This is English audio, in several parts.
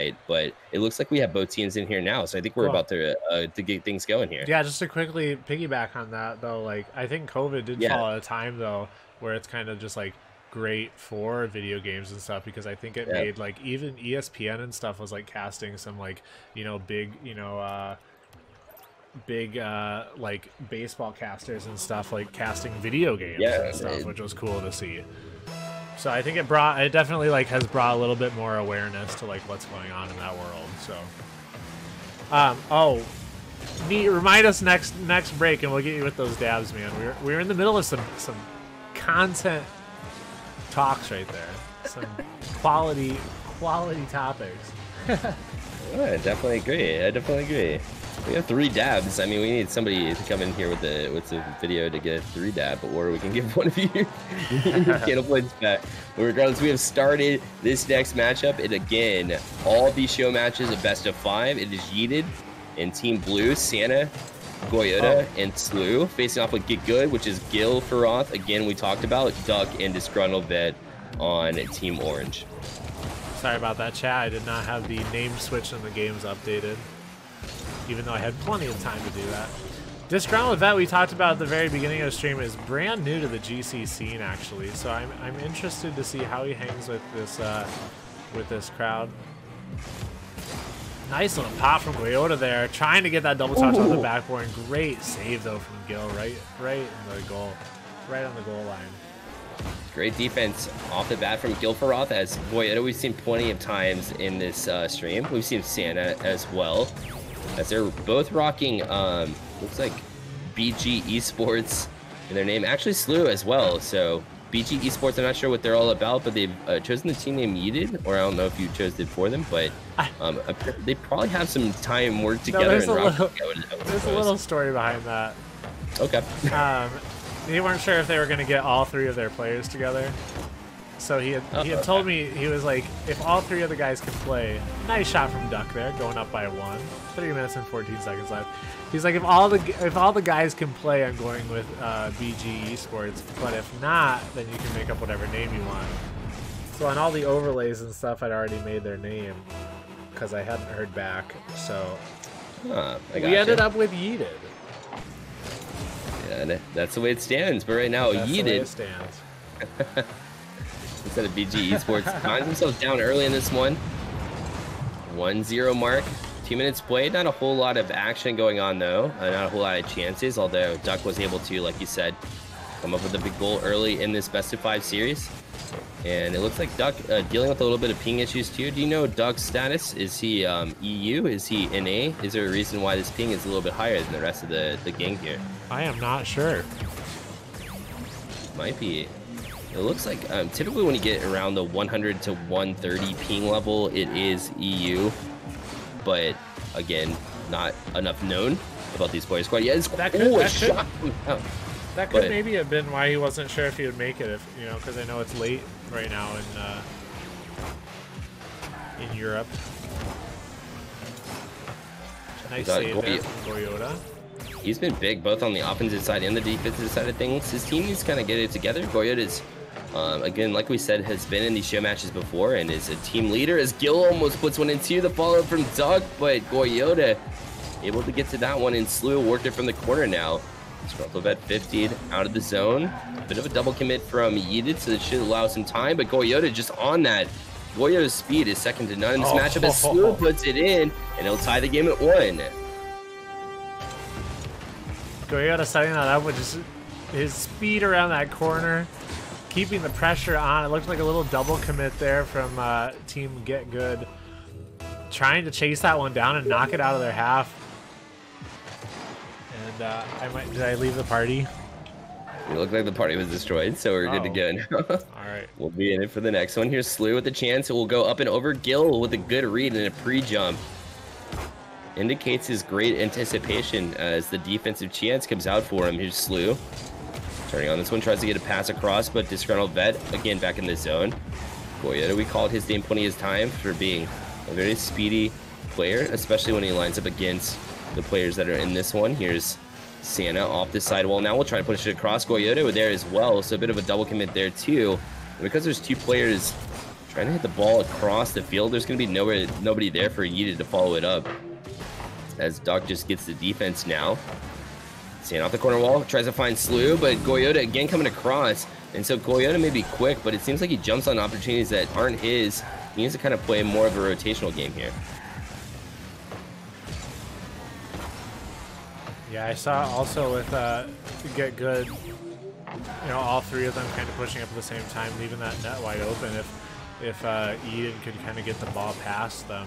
BearLight, but it looks like we have both teams in here now, so I think we're about to get things going here. Yeah, just to quickly piggyback on that though, like I think COVID did fall at a time though where it's kind of just like great for video games and stuff, because I think it made like even ESPN and stuff was like casting some like, you know, big, you know, like baseball casters and stuff, like casting video games and stuff, which was cool to see. So I think it definitely like has brought a little bit more awareness to like what's going on in that world. So oh, neat. Remind us next break and we'll get you with those dabs, man. We're in the middle of some content talks right there, some quality topics. I definitely agree. We have 3 dabs. I mean, we need somebody to come in here with the video to get 3 dab, or we can give one of you candle points back. But regardless, we have started this next matchup. And again, all these show matches of best of 5. It is Yeeted and Team Blue, Santa, Goyota, and Slew facing off with Get Good, which is Gil Faroth. Again, we talked about Duck and Disgruntled Vet on Team Orange. Sorry about that, chat. I did not have the name switch in the games updated, even though I had plenty of time to do that. Disgruntled Vet, we talked about at the very beginning of the stream, is brand new to the GC scene, actually. So I'm interested to see how he hangs with this crowd. Nice little pop from Goyota there, trying to get that double touch on the backboard. Great save though from Gil, right in the goal, right on the goal line. Great defense off the bat from Gil Faroth, as Goyota we've seen plenty of times in this stream. We've seen Santa as well, as they're both rocking looks like BG Esports in their name. Actually Slew as well. So BG Esports, I'm not sure what they're all about, but they've chosen the team name Yeeted, or I don't know if you chose it for them, but they probably have some time work together. There's a little story behind that. Okay. They weren't sure if they were going to get all 3 of their players together. So he had told me, he was like, if all 3 of the guys can play, nice shot from Duck there, going up by 1. 3 minutes and 14 seconds left. He's like, if all the guys can play, I'm going with BG Esports. But if not, then you can make up whatever name you want. So on all the overlays and stuff, I'd already made their name because I hadn't heard back. So we ended up with Yeeted. Yeah, that's the way it stands. But right now, that's Yeeted. The way it stands. Instead of BG Esports, finds themselves down early in this one. 1-0 mark. 2 minutes played. Not a whole lot of action going on, though. Not a whole lot of chances, although Duck was able to, like you said, come up with a big goal early in this best of 5 series. And it looks like Duck dealing with a little bit of ping issues, too. Do you know Duck's status? Is he EU? Is he NA? Is there a reason why this ping is a little bit higher than the rest of the gang here? I am not sure. Might be. It looks like typically when you get around the 100 to 130 ping level, it is EU. But again, not enough known about these players quite yet. That could maybe have been why he wasn't sure if he would make it, if you know, because I know it's late right now in Europe. Nice save there from Goyota. He's been big both on the offensive side and the defensive side of things. His team needs to kind of get it together. Goyota's, again, like we said, has been in these show matches before and is a team leader, as Gil almost puts one into the follow from Doug, but Goyota able to get to that one, and Slew worked it from the corner now. Disgruntled Vet 50'd out of the zone. Bit of a double commit from Yeeted, so that should allow some time, but Goyota just on that. Goyota's speed is second to none in this matchup, as Slew puts it in, and he'll tie the game at 1. Goyota setting that up with just his speed around that corner, keeping the pressure on. It looked like a little double commit there from Team Get Good, trying to chase that one down and knock it out of their half. And did I leave the party? It looked like the party was destroyed, so we're good to go now. All right. We'll be in it for the next one. Here's Slew with a chance. It will go up and over. Gil with a good read and a pre-jump. Indicates his great anticipation as the defensive chance comes out for him. Here's Slew. Turning on this one, tries to get a pass across, but Disgruntled Vet, again, back in the zone. Goyota, we called his name plenty of times for being a very speedy player, especially when he lines up against the players that are in this one. Here's Santa off the sidewall. Now we'll try to push it across. Goyota there as well, so a bit of a double commit there too. And because there's 2 players Trying to hit the ball across the field. There's going to be nobody there for Yeeted to follow it up. As Duck just gets the defense now. Staying off the corner wall, tries to find Slew, but Goyota again coming across. And so Goyota may be quick, but it seems like he jumps on opportunities that aren't his. He needs to kind of play more of a rotational game here. Yeah, I saw also with Get Good, you know, all three of them kind of pushing up at the same time, leaving that net wide open if Eden could kind of get the ball past them.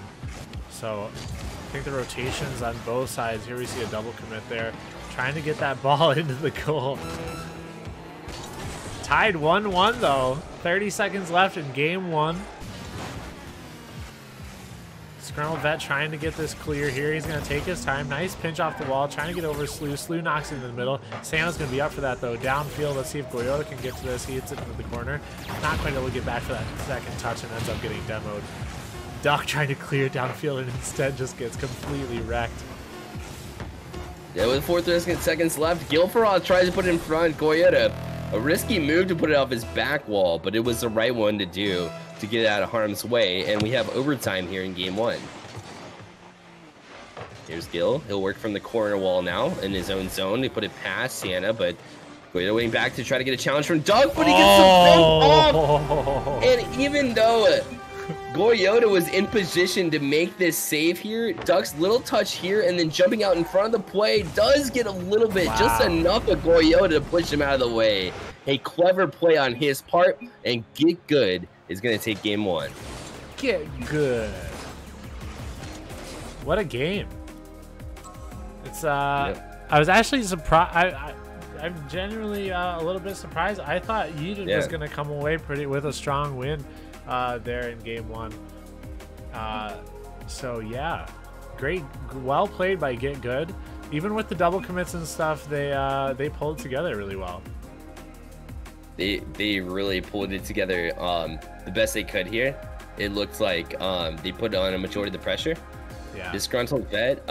So I think the rotations on both sides, here we see a double commit there, trying to get that ball into the goal. Tied 1-1 though, 30 seconds left in game 1. Scramble Vet trying to get this clear here. He's going to take his time. Nice pinch off the wall, trying to get over Slew. Slew knocks it in the middle. Santa's going to be up for that, though. Downfield, let's see if Goyota can get to this. He hits it into the corner. Not quite able to get back for that second touch and ends up getting demoed. Duck trying to clear downfield and instead just gets completely wrecked. Yeah, with 4 seconds left, Gilferoth tries to put it in front. Goyota, a risky move to put it off his back wall, but it was the right one to do to get it out of harm's way, and we have overtime here in game 1. Here's Gil. He'll work from the corner wall now in his own zone. They put it past Sienna, but Goyota waiting back to try to get a challenge from Doug, but he gets the bump off. And even though Goyota was in position to make this save here, Duck's little touch here and then jumping out in front of the play does get a little bit, just enough of Goyota to push him out of the way. A clever play on his part, and Get Good is going to take game 1. Get Good. What a game. It's yep. I was actually surprised. I'm genuinely a little bit surprised. I thought Yeeted was going to come away with a strong win there in game 1. So yeah, great, well played by Get Good. Even with the double commits and stuff, they pulled together really well. They really pulled it together the best they could here. It looked like they put on a majority of the pressure. Yeah. Disgruntled Vet,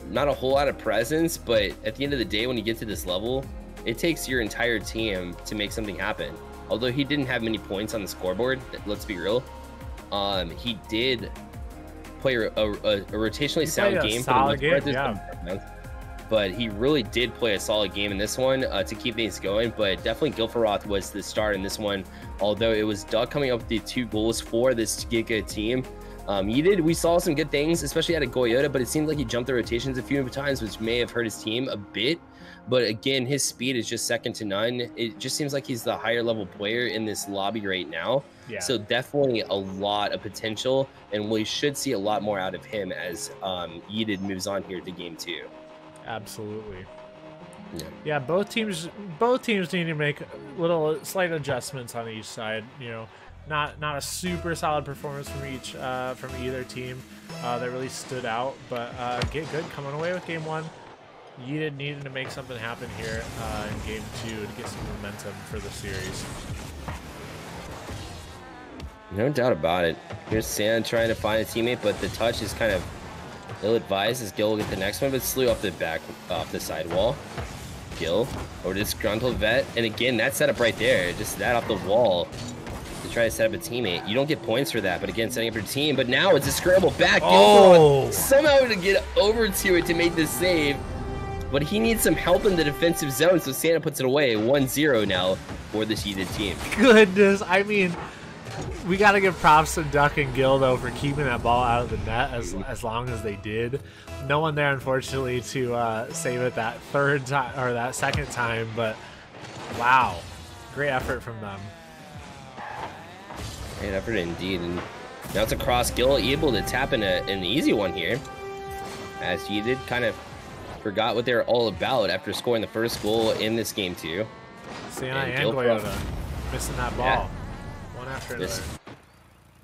not a whole lot of presence, but at the end of the day, when you get to this level, it takes your entire team to make something happen. Although he didn't have many points on the scoreboard, let's be real, he did play a rotationally sound game. Solid game, yeah. But he really did play a solid game in this one to keep things going. But definitely Gilferoth was the star in this one. Although it was Doug coming up with the 2 goals for this Giga team. We saw some good things, especially out of Goyota, but it seemed like he jumped the rotations a few times, which may have hurt his team a bit. But again, his speed is just second to none. It just seems like he's the higher level player in this lobby right now. Yeah. So definitely a lot of potential, and we should see a lot more out of him as Yeeted moves on here to game 2. Absolutely. Yeah, both teams need to make little slight adjustments on each side. You know, not a super solid performance from either team that really stood out, but Get Good coming away with game 1. Yeeted needed to make something happen here in game 2 to get some momentum for the series. No doubt about it. Here's Sam trying to find a teammate, but the touch is kind of ill-advised as Gil will get the next one, but Slew off the side wall. Gil over to Disgruntled Vet, and again, that setup right there, just that off the wall to try to set up a teammate. You don't get points for that, but again, setting up your team. But now it's a scramble back. Gil somehow to get over to it to make this save, but he needs some help in the defensive zone, so Santa puts it away. 1-0 now for this Yeeted team. Goodness, I mean, we got to give props to Duck and Gil, though, for keeping that ball out of the net as long as they did. No one there, unfortunately, to save it that third time or that second time, but wow, great effort from them. Great effort indeed. And now it's across. Gil able to tap in an easy one here, as Yeeted kind of forgot what they're all about after scoring the first goal in this game too. Sienna and Goyota missing that ball. One after another.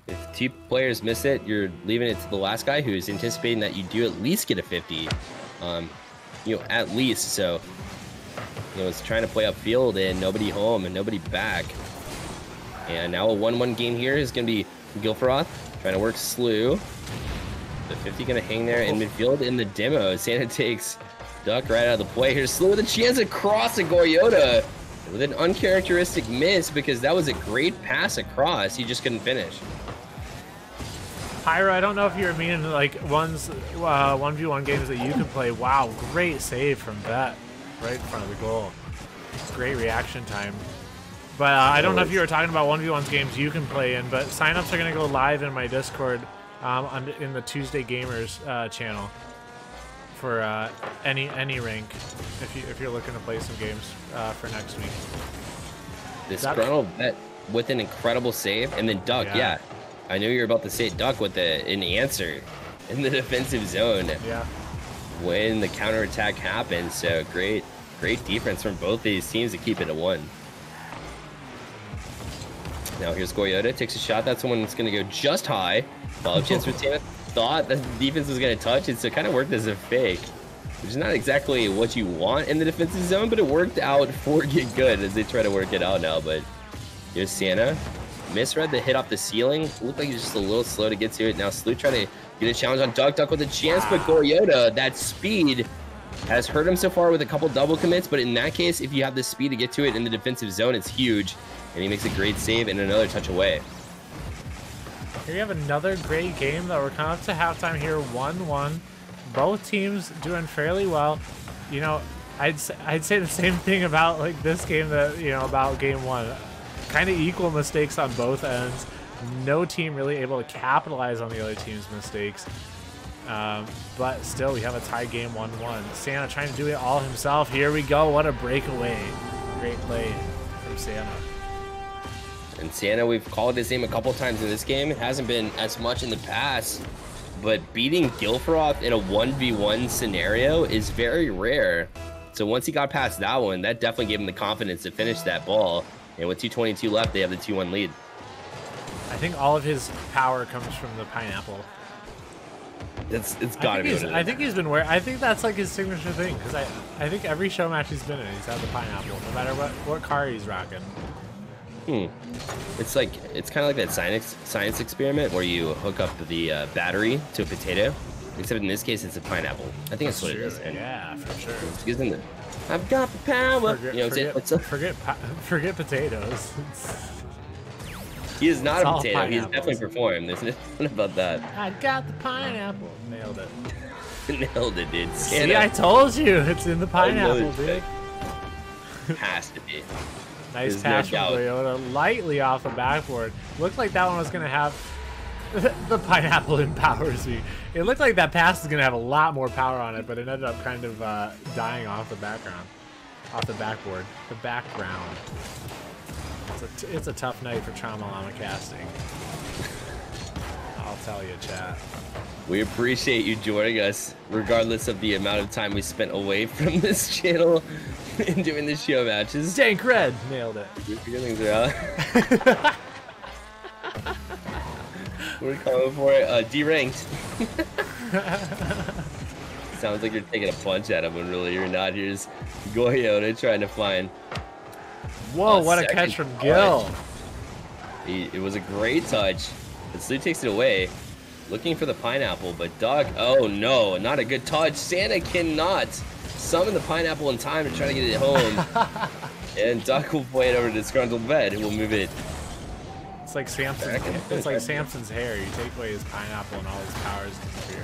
If 2 players miss it, you're leaving it to the last guy who's anticipating that you do at least get a 50. You know, at least. So, you know, it's trying to play upfield and nobody home and nobody back. And now a 1-1 game here is going to be Gilferoth trying to work Slew. The 50 going to hang there in midfield in the demo. Santa takes Duck right out of the play. Here's Slew with a chance to cross to Goyota. with an uncharacteristic miss because that was a great pass across. He just couldn't finish. Pyro, I don't know if you're meaning like 1v1 games that you can play. Wow, great save from Bet right in front of the goal. Great reaction time. But I don't know if you were talking about 1v1 games you can play in, but signups are going to go live in my Discord in the Tuesday Gamers channel for any rank if you're looking to play some games for next week. Disgruntled Bet with an incredible save, and then Duck, yeah. I knew you were about to say Duck with an answer in the defensive zone. Yeah. When the counterattack happened, so great defense from both these teams to keep it at 1. Now here's Goyota, takes a shot. That's the one that's going to go just high. Follow-up chance for Tana. Thought that the defense was going to touch it, so it kind of worked as a fake, which is not exactly what you want in the defensive zone, but it worked out for get good as they try to work it out now. But here's Santa. Misread the hit off the ceiling. Looked like he was just a little slow to get to it. Now Slew trying to get a challenge on Duck. Duck with a chance, but Goryota, that speed has hurt him so far with a couple double commits. But in that case, if you have the speed to get to it in the defensive zone, it's huge. And he makes a great save and another touch away. Here you have another great game that we're coming up to halftime here, 1-1. Both teams doing fairly well. You know, I'd say the same thing about like this game that about game 1. Kind of equal mistakes on both ends. No team really able to capitalize on the other team's mistakes. But still, we have a tie game 1-1. Santa trying to do it all himself. Here we go. What a breakaway. Great play from Santa. And Santa, we've called his name a couple times in this game. It hasn't been as much in the past, but beating Gilfroth in a 1v1 scenario is very rare. So once he got past that one, that definitely gave him the confidence to finish that ball. And with 2:22 left, they have the 2-1 lead. I think all of his power comes from the pineapple. It's gotta be. I think he's been wearing. I think that's like his signature thing because I think every show match he's been in, he's had the pineapple, no matter what car he's rocking. It's kind of like that science experiment where you hook up the battery to a potato, except in this case it's a pineapple. I think that's what it is. And yeah, for sure. Isn't it? I've got the power. Forget potatoes. He is not a potato. He's definitely performed. There's nothing about that. I got the pineapple. Nailed it. Nailed it, dude. See, I told you. It's in the pineapple, dude. Has to be. Nice pass from Toyota. Lightly off the backboard. Looked like that one was going to have... The pineapple empowers me. It looked like that pass was going to have a lot more power on it, but it ended up kind of dying off the background. Off the backboard. The background. It's a tough night for TraumaLlama casting. I'll tell you, chat. We appreciate you joining us, regardless of the amount of time we spent away from this channel and doing the show matches. Dank Red! Nailed it. Your feelings are out. We're coming for it. D-ranked. Sounds like you're taking a punch at him when really you're not. Here's Goyota trying to find... Whoa, what a catch from Gil. It was a great touch. But Slew takes it away. Looking for the pineapple, but Doug... Oh, no, not a good touch. Santa cannot summon the pineapple in time to try to get it home. And Duck will play it over to Disgruntled Bed, and we'll move it. It's like Samson's. It's like Samson's hair. You take away his pineapple, and all his powers disappear.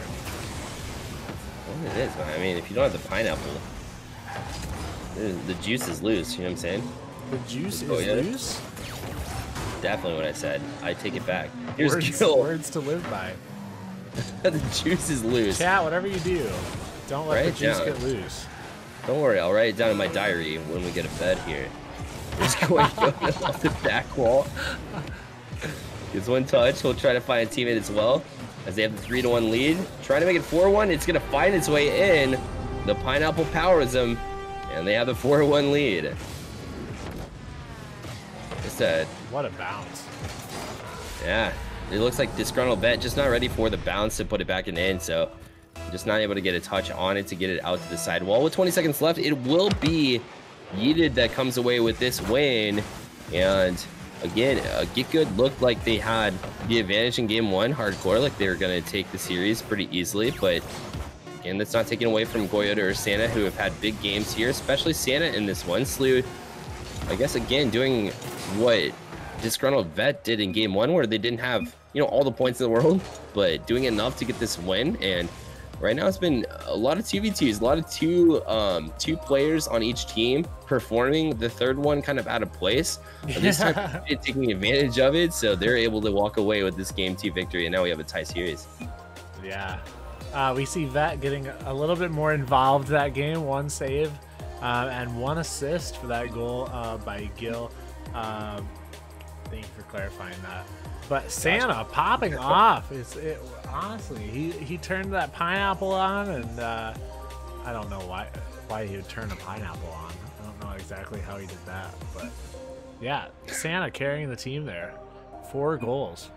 Well, it is, man. I mean, if you don't have the pineapple, the juice is loose. You know what I'm saying? The juice is loose. Definitely what I said. I take it back. Here's Gil. Words to live by. The juice is loose. Chat, whatever you do, don't let the juice get loose. Don't worry, I'll write it down in my diary when we get a bed here. Here's Goyota off the back wall. Gets one touch. He'll try to find a teammate as well, as they have the 3-1 lead. Trying to make it 4-1. It's going to find its way in. The pineapple powers them, and they have the 4-1 lead. What a bounce. Yeah, it looks like Disgruntled Bet just not ready for the bounce to put it back in, so just not able to get a touch on it to get it out to the sidewall. With 20 seconds left, it will be Yeeted that comes away with this win. And again, Get Good looked like they had the advantage in game 1 hardcore, like they were going to take the series pretty easily, but again, that's not taken away from Goyota or Santa, who have had big games here, especially Santa in this one. Slew I guess, again, doing what disgruntled Vet did in game 1, where they didn't have, you know, all the points in the world, but doing enough to get this win. And right now it's been a lot of 2v2s, a lot of two players on each team performing, the third one kind of out of place. Yeah. This time taking advantage of it, so they're able to walk away with this game 2 victory, and now we have a tie series. Yeah. We see Vet getting a little bit more involved that game. 1 save and 1 assist for that goal by Gil. Thank you for clarifying that. But Santa popping off. Honestly, he turned that pineapple on, and I don't know why he would turn a pineapple on. I don't know exactly how he did that, but yeah, Santa carrying the team there. 4 goals.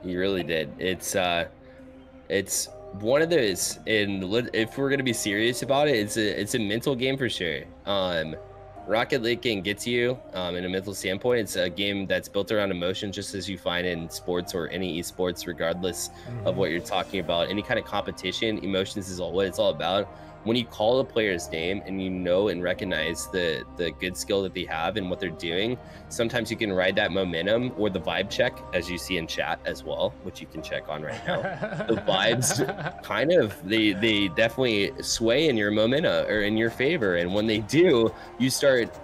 He really did. It's one of those, and if we're gonna be serious about it, it's a mental game for sure. Rocket League can get to you in a mental standpoint. It's a game that's built around emotion, just as you find in sports or any esports, regardless of what you're talking about. Any kind of competition, emotions is what it's all about. When you call a player's name and you know and recognize the good skill that they have and what they're doing, sometimes you can ride that momentum or the vibe check, as you see in chat as well, which you can check on right now. The vibes kind of, they definitely sway in your momentum or in your favor. And when they do, you start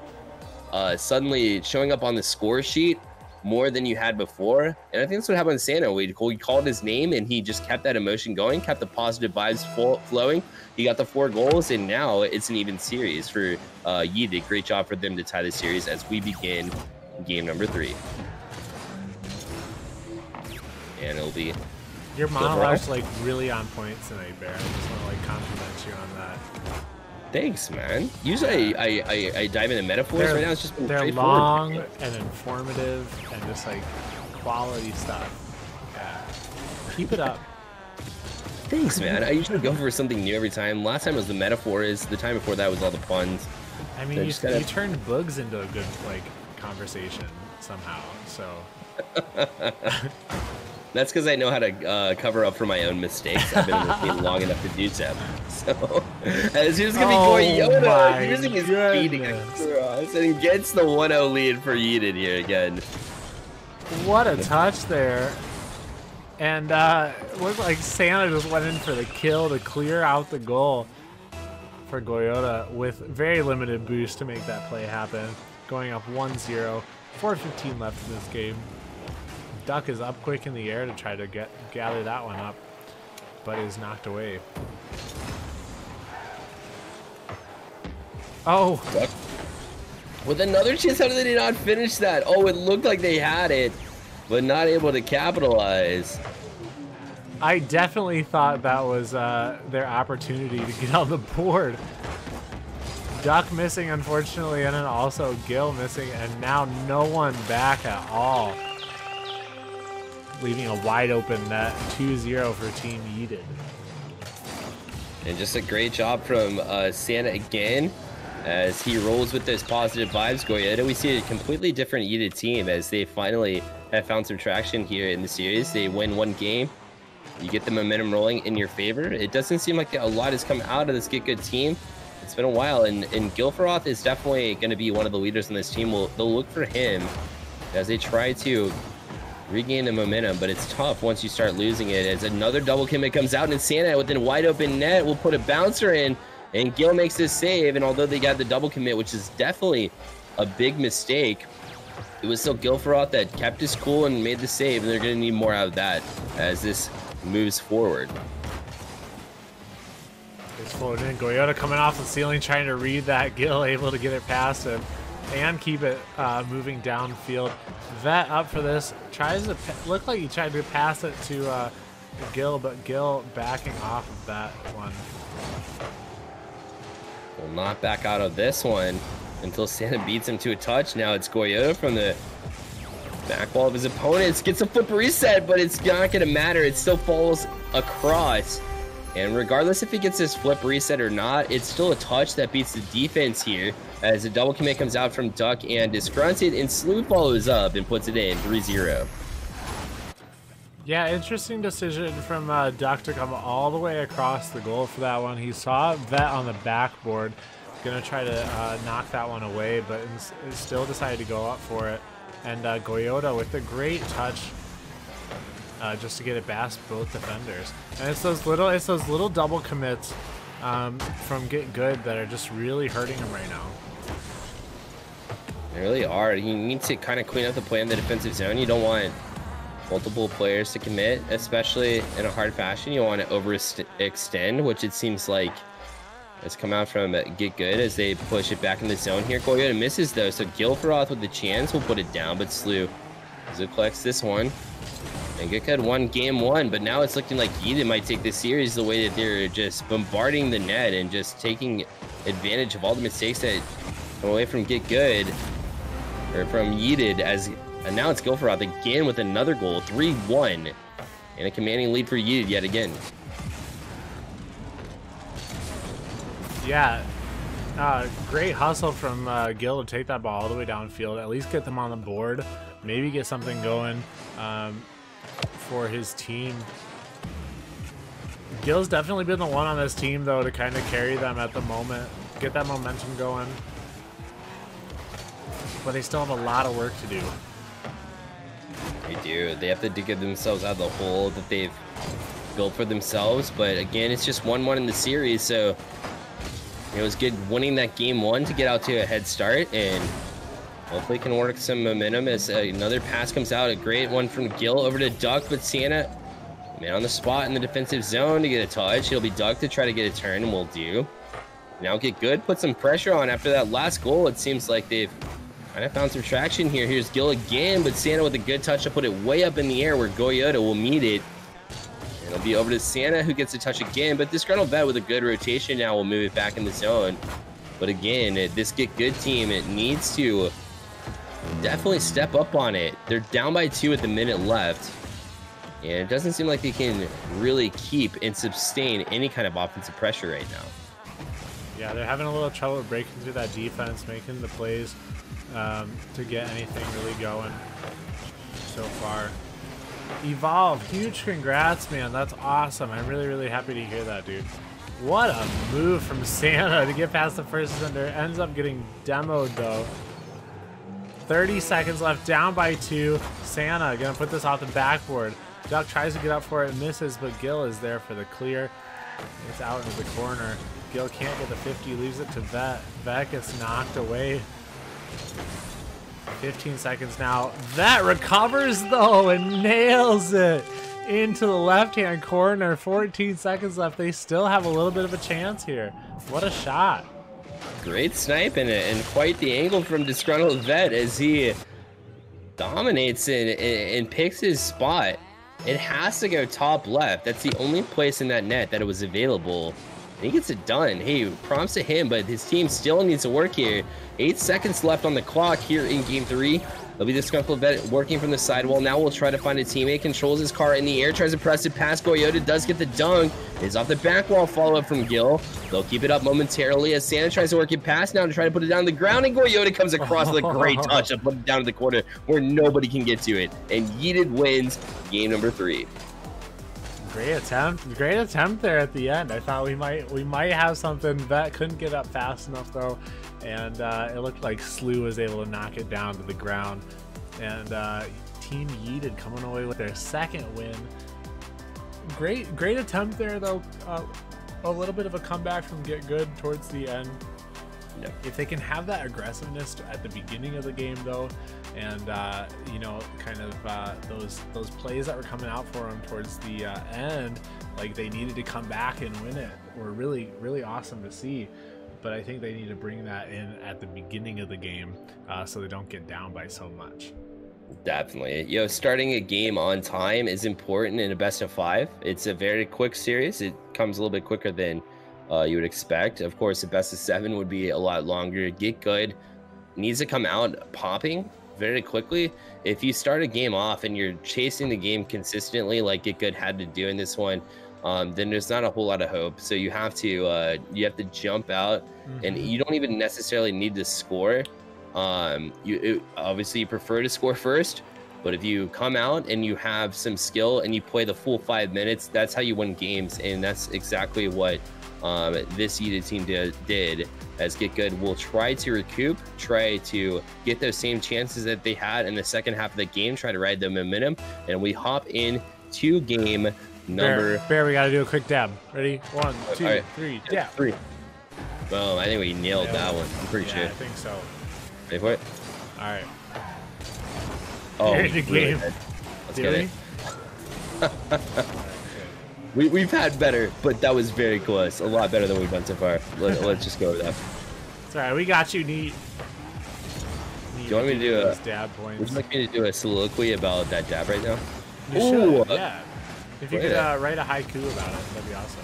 suddenly showing up on the score sheet more than you had before. And I think that's what happened with Santa. We called his name and he just kept that emotion going, kept the positive vibes flowing. He got the 4 goals, and now it's an even series for Yeeted. Great job for them to tie the series as we begin game number 3. And it'll be... Your monologue's like really on point tonight, Bear. I just want to like compliment you on that. Thanks, man. Usually I dive into metaphors. Right now it's just been they're long and informative and just like quality stuff. Yeah. Keep it up. Thanks, man. I usually go for something new every time. Last time was the metaphors. The time before that was all the puns. I mean, you turned bugs into a good like conversation somehow. So that's because I know how to cover up for my own mistakes. I've been in this game long enough to do so. So as he was gonna be Yoda using his speed across and gets the 1-0 lead for Yeeted here again. What a touch there. And looked like Santa just went in for the kill to clear out the goal for Goyota with very limited boost to make that play happen. Going up 1-0, 4:15 left in this game. Duck is up quick in the air to try to gather that one up, but is knocked away. Oh! Duck with another chance, how did they not finish that? Oh, it looked like they had it, but not able to capitalize. I definitely thought that was their opportunity to get on the board. Duck missing, unfortunately, and then also Gil missing, and now no one back at all. Leaving a wide open net, 2-0 for Team Yeeted. And just a great job from Santa again, as he rolls with those positive vibes. Goyota, we see a completely different Yeeted team as they finally have found some traction here in the series. They win 1 game. You get the momentum rolling in your favor. It doesn't seem like a lot has come out of this Get Good team. It's been a while, and Gilferoth is definitely going to be one of the leaders on this team. They'll look for him as they try to regain the momentum, but it's tough once you start losing it. As another double commit comes out, and Santa within a wide open net will put a bouncer in, and Gil makes this save. And although they got the double commit, which is definitely a big mistake, it was still Gilferoth that kept his cool and made the save, and they're going to need more out of that as this moves forward. It's floating in. Goyota coming off the ceiling, trying to read that. Gil able to get it past him and keep it moving downfield. Vet up for this. Tries to look like he tried to pass it to Gil, but Gil backing off of that one. Will not back out of this one until Santa beats him to a touch. Now it's Goyota from the back wall of his opponents. Gets a flip reset, but it's not going to matter. It still falls across. And regardless if he gets this flip reset or not, it's still a touch that beats the defense here as a double commit comes out from Duck and Disgrunted, and Slew follows up and puts it in 3-0. Yeah, interesting decision from Duck to come all the way across the goal for that one. He saw Vet on the backboard, Gonna try to knock that one away, but still decided to go up for it. And Goyota with a great touch, just to get it past both defenders. And it's those little double commits from Get Good that are just really hurting him right now. They really are. You need to kind of clean up the play in the defensive zone. You don't want multiple players to commit, especially in a hard fashion. You want to overextend, which it seems like has come out from Get Good as they push it back in the zone here. Goyota misses though, so Gilferoth with the chance will put it down, but Slew collects this one. And Get Good won game 1, but now it's looking like Yeeted might take this series the way that they're just bombarding the net and just taking advantage of all the mistakes that come away from Get Good, or from Yeeted, and now it's Gilferoth again with another goal, 3-1, and a commanding lead for Yeeted yet again. Yeah, great hustle from Gil to take that ball all the way downfield, at least get them on the board, maybe get something going for his team. Gil's definitely been the one on this team, though, to kind of carry them at the moment, get that momentum going. But they still have a lot of work to do. They do. They have to dig themselves out of the hole that they've built for themselves. But again, it's just 1-1 in the series, so it was good winning that game 1 to get out to a head start, and hopefully can work some momentum as another pass comes out. A great one from Gil over to Duck, but Santa, man, on the spot in the defensive zone to get a touch. He'll be Duck to try to get a turn, and will do. Now Get Good, put some pressure on after that last goal. It seems like they've kind of found some traction here. Here's Gil again, but Santa with a good touch to put it way up in the air where Goyota will meet it. And it'll be over to Santa, who gets a touch again, but Disgruntled Vet with a good rotation now will move it back in the zone. But again, this Get Good team, it needs to definitely step up on it. They're down by 2 with a minute left, and it doesn't seem like they can really keep and sustain any kind of offensive pressure right now. Yeah, they're having a little trouble breaking through that defense, making the plays to get anything really going so far. Evolve, huge congrats, man. That's awesome. I'm really, really happy to hear that, dude. What a move from Santa to get past the first defender. Ends up getting demoed, though. 30 seconds left, down by 2. Santa gonna put this off the backboard. Duck tries to get up for it, misses, but Gil is there for the clear. It's out into the corner. Gil can't get the 50, leaves it to Vet. Vet gets knocked away. 15 seconds now. Vet recovers, though, and nails it into the left-hand corner. 14 seconds left. They still have a little bit of a chance here. What a shot. Great snipe and quite the angle from Disgruntled Vet as he dominates and picks his spot. It has to go top left. That's the only place in that net that it was available. And he gets it done. Hey, props to him, but his team still needs to work here. 8 seconds left on the clock here in game 3. It'll be Disgruntled Vet working from the sidewall. Now we'll try to find a teammate. Controls his car in the air, tries to press it past Goyota, does get the dunk. Is off the back wall, follow-up from Gil. They'll keep it up momentarily as Santa tries to work it past now to try to put it down the ground, and Goyota comes across with a great touch and put it down to the corner where nobody can get to it. And Yeeted wins game number 3. Great attempt there at the end. I thought we might have something. Vet couldn't get up fast enough, though, and it looked like Slew was able to knock it down to the ground. And Team Yeeted coming away with their second win. Great attempt there, though. A little bit of a comeback from Get Good towards the end. Yep. If they can have that aggressiveness at the beginning of the game, though, and you know, kind of those plays that were coming out for them towards the end, like they needed to come back and win it, were really awesome to see. But I think they need to bring that in at the beginning of the game so they don't get down by so much. Definitely. You know, starting a game on time is important in a best of 5. It's a very quick series. It comes a little bit quicker than you would expect. Of course, a best of 7 would be a lot longer. Get Good needs to come out popping very quickly. If you start a game off and you're chasing the game consistently like Get Good had to do in this one, then there's not a whole lot of hope. So you have to jump out, and you don't even necessarily need to score. Obviously you prefer to score first, But if you come out and you have some skill and you play the full 5 minutes, that's how you win games. And that's exactly what this Yeeted team did. As Get Good will try to recoup, try to get those same chances that they had in the second half of the game, try to ride the momentum. And we hop in to game number... Bear, we got to do a quick dab. Ready? 1, 2, right. 3, dab. 3. Well, I think we nailed that one. I'm pretty sure. I think so. Ready for it? All right. Oh, Here's the game. Let's get it. We've had better, but that was very close. A lot better than we've done so far. Let's just go with that. It's all right. We got you, Neat. Do you want me to do a dab points? Would you like me to do a soliloquy about that dab right now? You should, yeah. If you could write a haiku about it, that'd be awesome.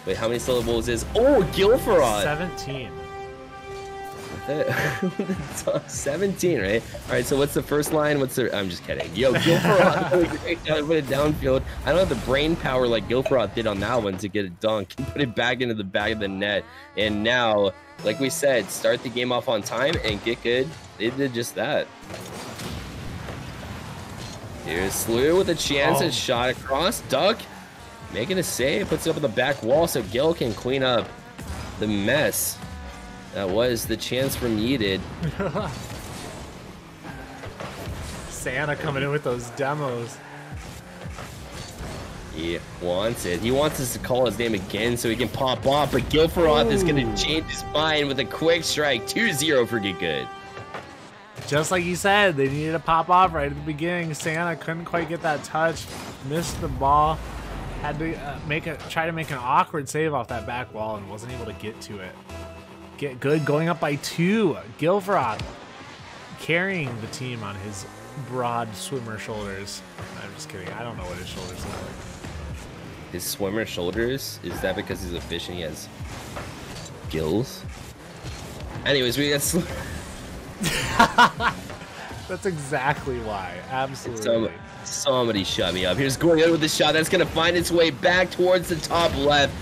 Wait, how many syllables is? Oh, Gilferod. 17. 17, right? All right, so what's the first line? I'm just kidding. Yo, Gilferod, put it downfield. I don't have the brain power like Gilferod did on that one to get a dunk and put it back into the back of the net. And now, like we said, start the game off on time and Get Good. They did just that. Here's Slew with a chance, a shot across. Duck making a save, puts it up on the back wall so Gil can clean up the mess. That was the chance from Yeeted. Santa coming in with those demos. He wants it. He wants us to call his name again so he can pop off, but Gilferoth is going to change his mind with a quick strike. 2-0 for Get Good. Just like you said, they needed to pop off right at the beginning. Santa couldn't quite get that touch, missed the ball, had to try to make an awkward save off that back wall and wasn't able to get to it. Get Good going up by 2. Gilferoth carrying the team on his broad swimmer shoulders. I'm just kidding. I don't know what his shoulders look like. His swimmer shoulders? Is that because he's a fish and he has gills? Anyways, we got... That's exactly why. Absolutely. Somebody shut me up. Here's Goriota with the shot. That's going to find its way back towards the top left.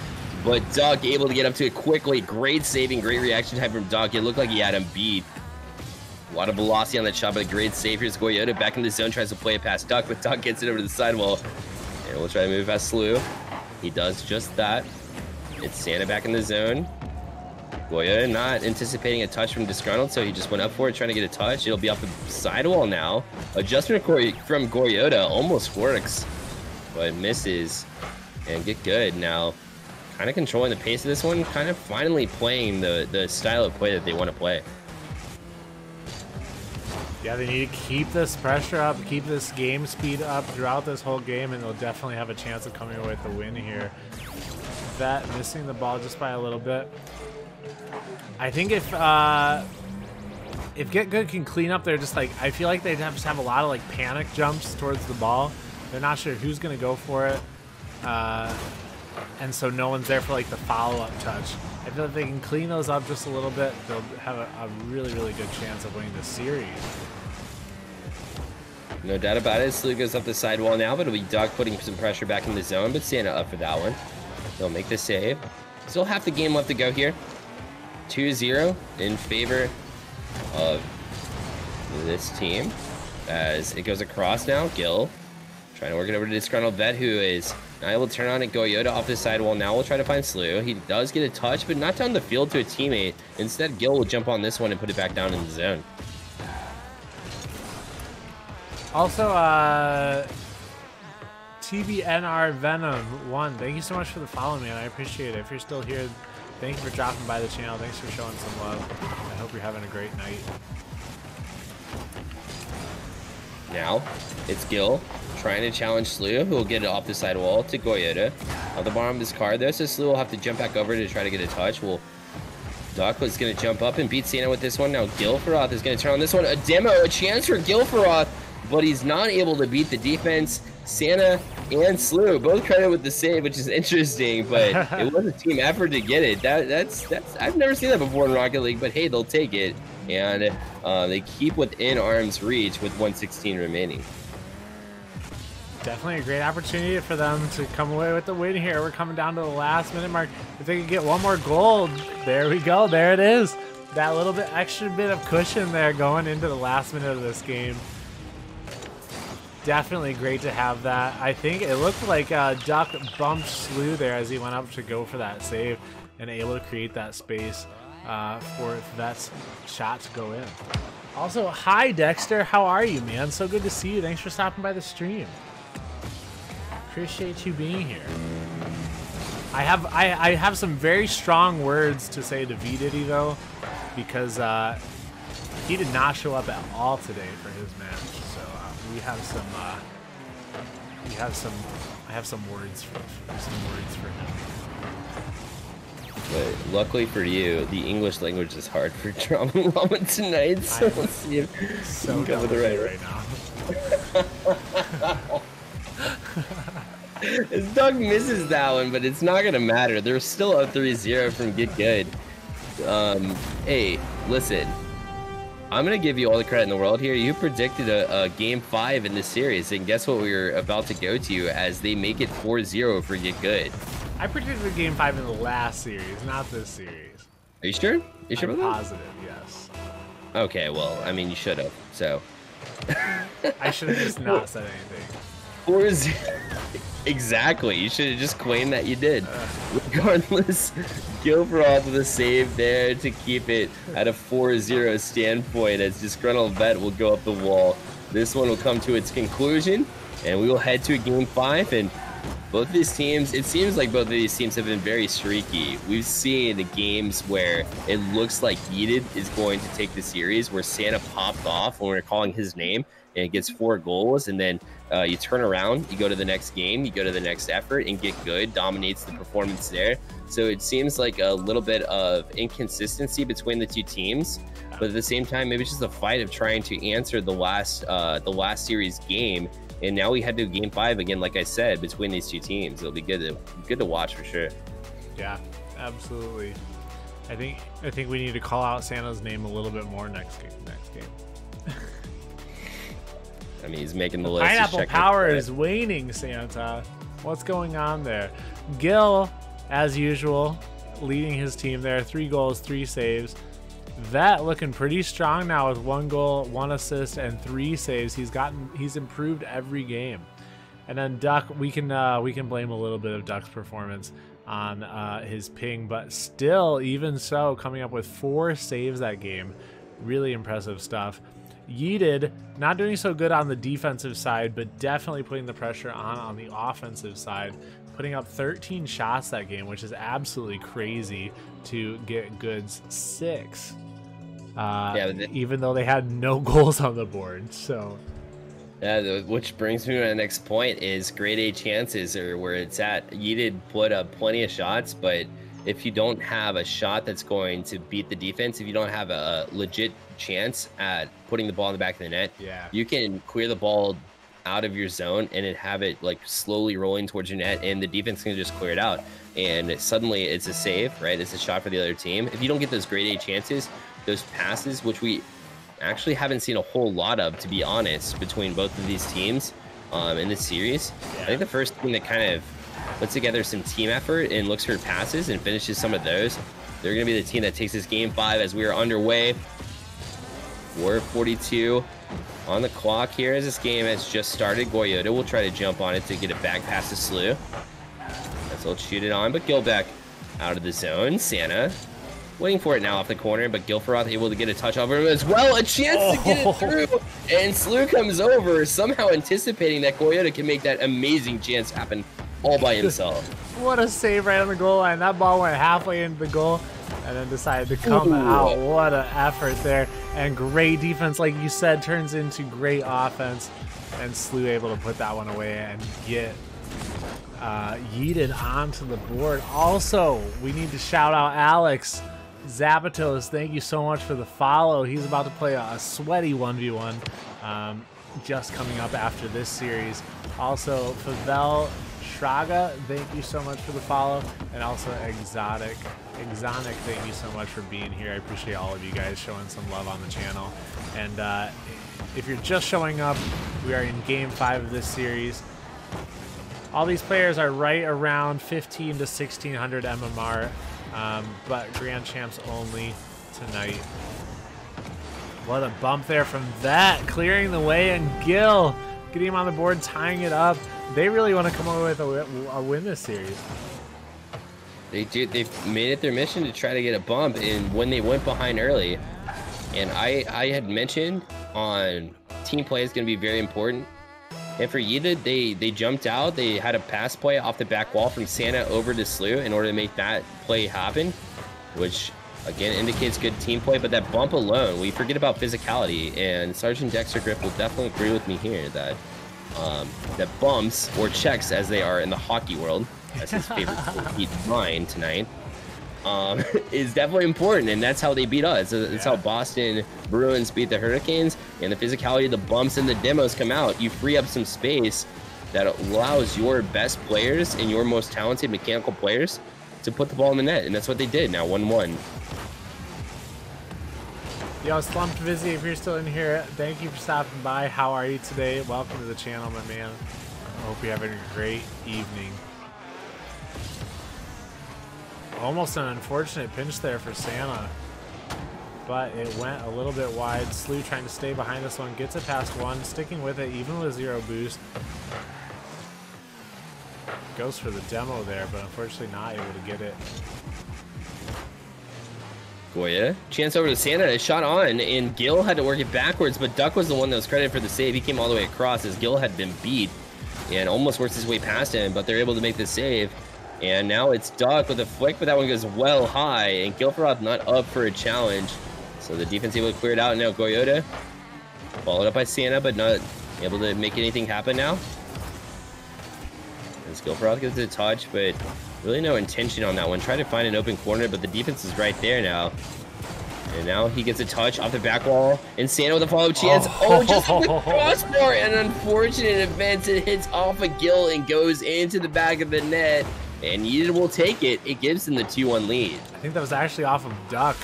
But Duck able to get up to it quickly. Great saving, great reaction time from Duck. It looked like he had him beat. A lot of velocity on that shot, but a great save. Here's Goyota back in the zone, tries to play it past Duck, but Duck gets it over to the sidewall. And we'll try to move past Slew. He does just that. It's Santa back in the zone. Goyota not anticipating a touch from Disgruntled, so he just went up for it, trying to get a touch. It'll be off the sidewall now. Adjustment from Goyota almost works, but misses. And Get Good now. Kind of controlling the pace of this one, kind of finally playing the style of play that they want to play. Yeah, they need to keep this pressure up, keep this game speed up throughout this whole game, and they'll definitely have a chance of coming away with the win here. That missing the ball just by a little bit. I think if Get Good can clean up there, just like I feel like they just have a lot of like panic jumps towards the ball. They're not sure who's gonna go for it. And so no one's there for like the follow-up touch. I feel like they can clean those up just a little bit, they'll have a really, really good chance of winning the series. No doubt about it. Slew goes up the sidewall now, but it'll be Duck putting some pressure back in the zone, but Santa up for that one. They'll make the save. Still half the game left to go here. 2-0 in favor of this team as it goes across now. Gil trying to work it over to Disgruntled Vet, who is now able to turn on at Goyota off the sidewall. Now we'll try to find Slew. He does get a touch, but not down the field to a teammate. Instead, Gil will jump on this one and put it back down in the zone. Also, TBNR Venom 1, thank you so much for the follow, man. I appreciate it. If you're still here, thank you for dropping by the channel. Thanks for showing some love. I hope you're having a great night. Now, it's Gil trying to challenge Slew, who will get it off the sidewall to Goyota. On the bottom of his card there, so Slew will have to jump back over to try to get a touch. Duck was going to jump up and beat Santa with this one. Now Gilferoth is going to turn on this one. A chance for Gilferoth, but he's not able to beat the defense. Santa and Slew both credit with the save, which is interesting, but it was a team effort to get it. That's I've never seen that before in Rocket League, but hey, they'll take it. And they keep within arm's reach with 1:16 remaining. Definitely a great opportunity for them to come away with the win here. We're coming down to the last minute mark. If they could get one more goal, there we go. There it is. That little bit extra bit of cushion there going into the last minute of this game. Definitely great to have that. I think it looked like Duck bumped Slew there as he went up to go for that save and able to create that space for Vet's shot to go in. Also, hi Dexter, how are you, man? So good to see you. Thanks for stopping by the stream. Appreciate you being here. I have some very strong words to say to V-Diddy though, because he did not show up at all today for his match. So I have some words for him. But luckily for you, the English language is hard for TraumaLlama tonight, so let's see if you can come with the right now. His Doug misses that one, but it's not gonna matter. They're still up 3-0 from Get Good. Hey, listen. I'm gonna give you all the credit in the world here. You predicted a game 5 in this series, and guess what we're about to go to as they make it 4-0 for Get Good. I predicted a game 5 in the last series, not this series. Are you sure? You sure I'm about that? positive, yes. Okay, well, I mean, you should have. So. I should have just not said anything. 4-0. Exactly. You should have just claimed that you did. Regardless, Gilfroth with a save there to keep it at a 4-0 standpoint as Disgruntled Vet will go up the wall. This one will come to its conclusion, and we will head to a game 5. And both of these teams, it seems like both of these teams have been very streaky. We've seen the games where it looks like Yeeted is going to take the series, where Santa popped off when we were calling his name, and it gets 4 goals, and then you turn around, you go to the next game, you go to the next effort, and Get Good dominates the performance there. So it seems like a little bit of inconsistency between the two teams, but at the same time, maybe it's just a fight of trying to answer the last series game. And now we head to game 5 again, like I said, between these two teams. It'll be good to watch for sure. Yeah, absolutely. I think we need to call out Santa's name a little bit more next game. I mean, he's making the list. Pineapple power is waning, Santa. What's going on there? Gil, as usual, leading his team there. 3 goals, 3 saves. Vet looking pretty strong now with 1 goal, 1 assist, and 3 saves. He's improved every game. And then Duck, we can blame a little bit of Duck's performance on his ping, but still, even so, coming up with 4 saves that game. Really impressive stuff. Yeeted, not doing so good on the defensive side, but definitely putting the pressure on the offensive side, putting up 13 shots that game, which is absolutely crazy to Get Good's 6. Even though they had no goals on the board. So yeah, which brings me to the next point is grade A chances, or where it's at. Yeeted put up plenty of shots, but if you don't have a shot that's going to beat the defense, if you don't have a legit chance at putting the ball in the back of the net, you can clear the ball out of your zone and have it like slowly rolling towards your net, and the defense can just clear it out, and suddenly it's a save, right? It's a shot for the other team. If you don't get those grade A chances, those passes, which we actually haven't seen a whole lot of, to be honest, between both of these teams in this series. I think the first team that kind of puts together some team effort and looks for passes and finishes some of those, they're going to be the team that takes this game 5 as we are underway. 4:42 on the clock here as this game has just started. Goyota will try to jump on it to get it back past the Slew. So he'll shoot it on, but Gilbeck out of the zone. Santa waiting for it now off the corner, but Gilfroth able to get a touch over him as well. A chance to get it through, and Slew comes over, somehow anticipating that Goyota can make that amazing chance happen all by himself. What a save right on the goal line. That ball went halfway into the goal and then decided to come out. What an effort there. And great defense, like you said, turns into great offense. And Slew able to put that one away and get Yeeted onto the board. Also, we need to shout out Alex Zapatos. Thank you so much for the follow. He's about to play a sweaty 1v1 just coming up after this series. Also, Favel Shraga, thank you so much for the follow. And also Exonic, thank you so much for being here. I appreciate all of you guys showing some love on the channel. And if you're just showing up, we are in game 5 of this series. All these players are right around 15 to 1600 MMR, but Grand Champs only tonight. What a bump there from that, clearing the way, and Gil getting him on the board, tying it up. They really want to come away with a win this series. They do. They've made it their mission to try to get a bump, and when they went behind early, and I had mentioned on team play is going to be very important. And for Yeeted, they jumped out. They had a pass play off the back wall from Santa over to Slew in order to make that play happen, which again indicates good team play. But that bump alone, we forget about physicality, and Sergeant Dexter Grip will definitely agree with me here that that bumps, or checks as they are in the hockey world, that's his favorite beat mine tonight, is definitely important, and that's how they beat us. It's how Boston Bruins beat the Hurricanes, and the physicality, the bumps and the demos come out. You free up some space that allows your best players and your most talented mechanical players to put the ball in the net, and that's what they did. Now 1-1. Yo, Slumped Vizzy, if you're still in here, thank you for stopping by. How are you today? Welcome to the channel, my man. I hope you're having a great evening. Almost an unfortunate pinch there for Santa, but it went a little bit wide. Slew trying to stay behind this one, gets it past one, sticking with it even with 0 boost. Goes for the demo there, but unfortunately not able to get it. Goya, chance over to Santa, a shot on, and Gil had to work it backwards, but Duck was the one that was credited for the save. He came all the way across as Gil had been beat and almost worked his way past him, but they're able to make the save. And now it's Duck with a flick, but that one goes well high, and Gilfroth not up for a challenge. So the defense able to clear it out. Now Goyota, followed up by Santa, but not able to make anything happen now. As Gilfroth gets a touch, but really no intention on that one. Try to find an open corner, but the defense is right there now. And now he gets a touch off the back wall, and Santa with a follow-up chance. Oh, just a quick crossbar, an unfortunate event. It hits off a Gil and goes into the back of the net. And Yeeted will take it. It gives them the 2-1 lead. I think that was actually off of Duck.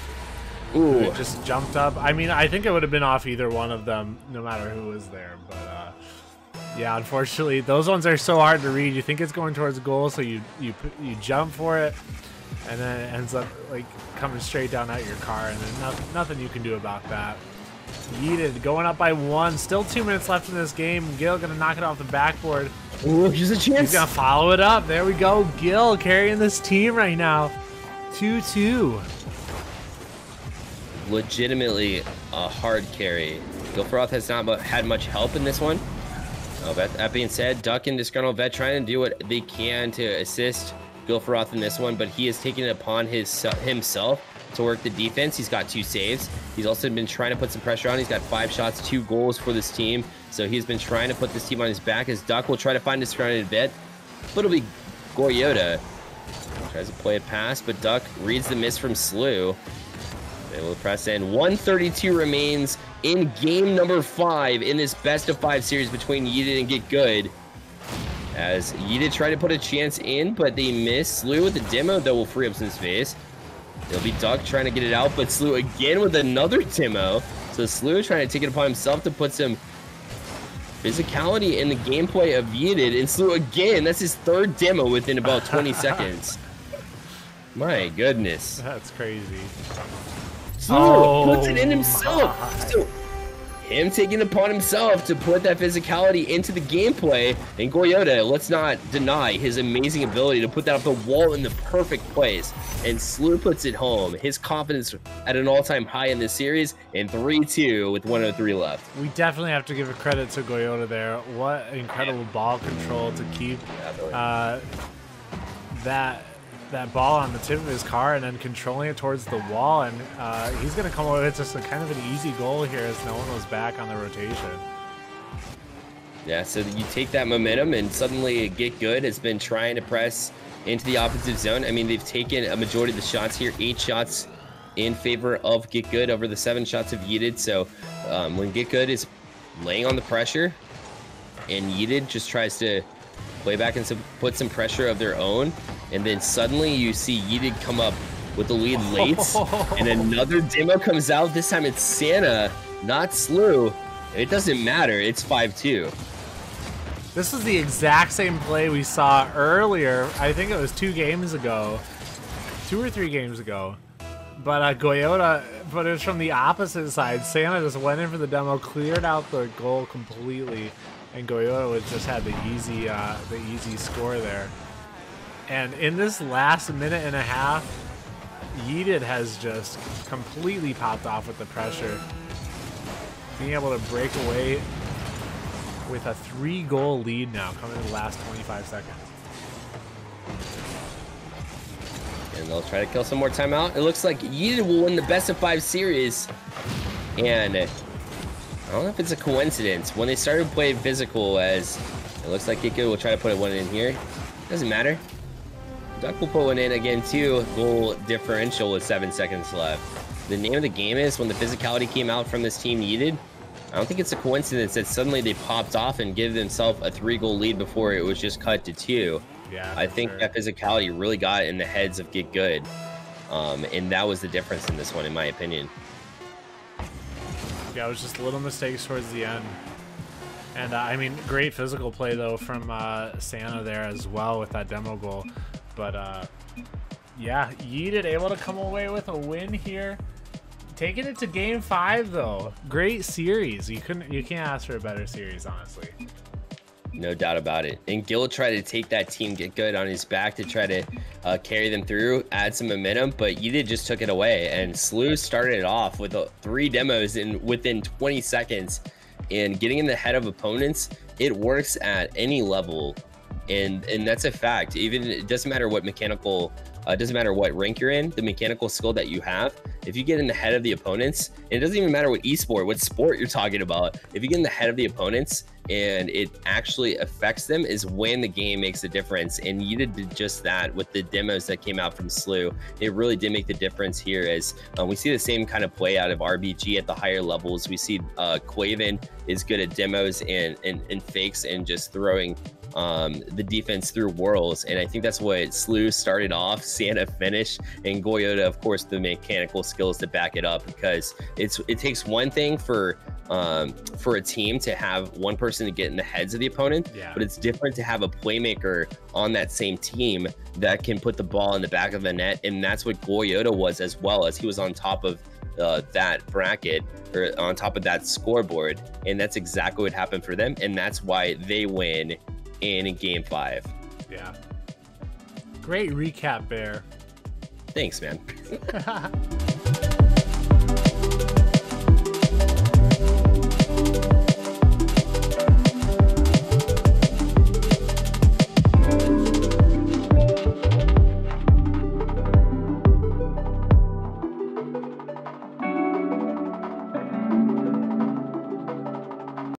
Ooh. It just jumped up. I mean, I think it would have been off either one of them, no matter who was there. But yeah, unfortunately, those ones are so hard to read. You think it's going towards goal, so you jump for it, and then it ends up like coming straight down out your car, and then nothing you can do about that. Yeeted going up by 1. Still 2 minutes left in this game. Gil gonna knock it off the backboard. Ooh, here's a chance. He's gonna follow it up. There we go. Gil carrying this team right now. 2-2. Legitimately a hard carry. Gilfroth has not had much help in this one. That being said, Duck and Disgruntled Vet trying to do what they can to assist Gilfroth in this one, but he has taken it upon himself to work the defense. He's got 2 saves. He's also been trying to put some pressure on. He's got 5 shots, 2 goals for this team. So he's been trying to put this team on his back as Duck will try to find Disgruntled Vet. But it'll be Goyota. Tries to play a pass, but Duck reads the miss from Slew. They will press in. 132 remains in game number 5 in this best of 5 series between Yeeted and Get Good. As Yeeted tried to put a chance in, but they miss. Slew with the demo, though, will free up some space. It'll be Duck trying to get it out, but Slew again with another demo. So Slew trying to take it upon himself to put some physicality in the gameplay of Yeeted. And Slew again, that's his 3rd demo within about 20 seconds. My goodness. That's crazy. Slew puts it in himself. So him taking it upon himself to put that physicality into the gameplay. And Goyota, let's not deny his amazing ability to put that off the wall in the perfect place. And Slew puts it home. His confidence at an all-time high in this series, and 3-2 with 1:03 left. We definitely have to give a credit to Goyota there. What incredible ball control to keep that ball on the tip of his car and then controlling it towards the wall. And he's going to come away with just a kind of an easy goal here as no one was back on the rotation. Yeah, so you take that momentum and suddenly Get Good has been trying to press into the offensive zone. I mean, they've taken a majority of the shots here, 8 shots in favor of Get Good over the 7 shots of Yeeted. So when Get Good is laying on the pressure and Yeeted just tries to play back and put some pressure of their own, and then suddenly you see Yeeted come up with the lead late, and another demo comes out. This time it's Santa, not Slew. It doesn't matter. It's 5-2. This is the exact same play we saw earlier. I think it was 2 games ago. 2 or 3 games ago. But Goyota, but it was from the opposite side. Santa just went in for the demo, cleared out the goal completely, and Goyota was just had the easy score there. And in this last minute and a half, Yeeted has just completely popped off with the pressure, being able to break away with a 3-goal lead now coming in the last 25 seconds. And they'll try to kill some more time out. It looks like Yeeted will win the best of 5 series. And I don't know if it's a coincidence. When they started playing physical, as it looks like Yeeted will try to put one in here. Doesn't matter. Duck will put one in again too. Goal differential with 7 seconds left. The name of the game is when the physicality came out from this team Yeeted. I don't think it's a coincidence that suddenly they popped off and gave themselves a 3-goal lead before it was just cut to 2. Yeah, I think that physicality really got in the heads of Get Good. And that was the difference in this one, in my opinion. Yeah, it was just little mistakes towards the end. And I mean, great physical play though from Santa there as well with that demo goal. But yeah, Yeeted able to come away with a win here. Taking it to game 5 though. Great series. You can't ask for a better series, honestly. No doubt about it. And Gil tried to take that team Get Good on his back to try to carry them through, add some momentum, but Yeeted just took it away. And Slew started it off with 3 demos within 20 seconds. And getting in the head of opponents, it works at any level. And that's a fact. Even it doesn't matter what mechanical, doesn't matter what rank you're in, the mechanical skill that you have. If you get in the head of the opponents, and it doesn't even matter what esport, what sport you're talking about. If you get in the head of the opponents and it actually affects them, is when the game makes a difference. And you did just that with the demos that came out from Slew. It really did make the difference here, as we see the same kind of play out of RBG at the higher levels. We see Quaven is good at demos and fakes and just throwing the defense through whirls, and I think that's what Slew started off, Santa finished, and Goyota, of course, the mechanical skills to back it up, because it takes one thing for a team to have one person to get in the heads of the opponent, but it's different to have a playmaker on that same team that can put the ball in the back of the net, and that's what Goyota was, as well as he was on top of that bracket, or on top of that scoreboard, and that's exactly what happened for them, and that's why they win in game 5. Yeah. Great recap, Bear. Thanks, man.